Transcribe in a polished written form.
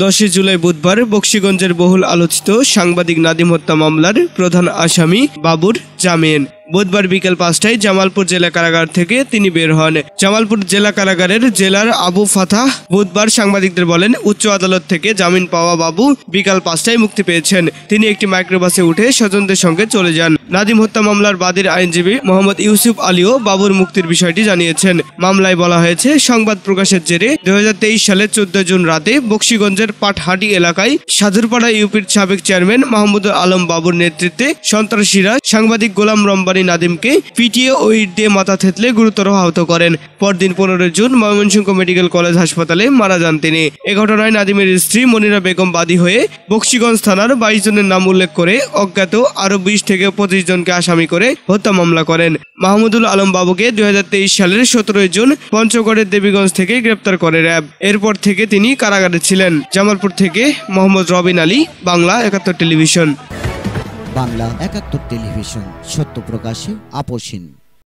10 জুলাই বুধবার বকশীগঞ্জের বহুল আলোচিত সাংবাদিক নাদিম হত্যা মামলার প্রধান আসামি বাবুর জামিন। বুধবার বিকেল 5টায় জামালপুর জেলা কারাগার থেকে তিনি বের হন। জামালপুর জেলা কারাগারের জেলার আবু ফাতাহ বুধবার সাংবাদিকদের বলেন, উচ্চ আদালত থেকে জামিন পাওয়া বাবু বিকাল 5টায় মুক্তি পেয়েছেন। তিনি একটি মাইক্রোবাসে উঠে স্বজনদের সঙ্গে চলে যান। নাদিম হত্যা মামলার বাদীর আইনজীবী মোহাম্মদ ইউসুফ আলীও বাবুর মুক্তির বিষয়টি জানিয়েছেন। মামলায় বলা হয়েছে, সংবাদ প্রকাশের জেরে 2023 সালের 14 জুন রাতে বকশীগঞ্জের পাটহাটি এলাকায় সাধুরপাড়া ইউপির সাবেক চেয়ারম্যান মাহমুদুল আলম বাবুর নেতৃত্বে সন্ত্রাসীরা সাংবাদিক গোলাম রম্বানী নাদিমকে পিটিয়ে ও ইট দিয়ে মাথা থেতলে গুরুতর আহত করেন। পরদিন 15 জুন ময়মনসিংহ মেডিকেল কলেজ হাসপাতালে মারা যান তিনি। এ ঘটনায় নাদিমের স্ত্রী মনিরা বেগম বাদী হয়ে বকশীগঞ্জ থানার 22 জনের নাম উল্লেখ করে অজ্ঞাত আরো 20 থেকে 25 জনকে আসামি করে হত্যা মামলা করেন। মাহমুদুল আলম বাবুকে 2023 সালের 17 জুন পঞ্চগড়ের দেবীগঞ্জ থেকে গ্রেপ্তার করে র্যাব। এরপর থেকে তিনি কারাগারে ছিলেন। জামালপুর থেকে মোহাম্মদ রবিন আলী, বাংলা 71 টেলিভিশন। বাংলা 71 টেলিভিশন, সত্য প্রকাশে আপোষহীন।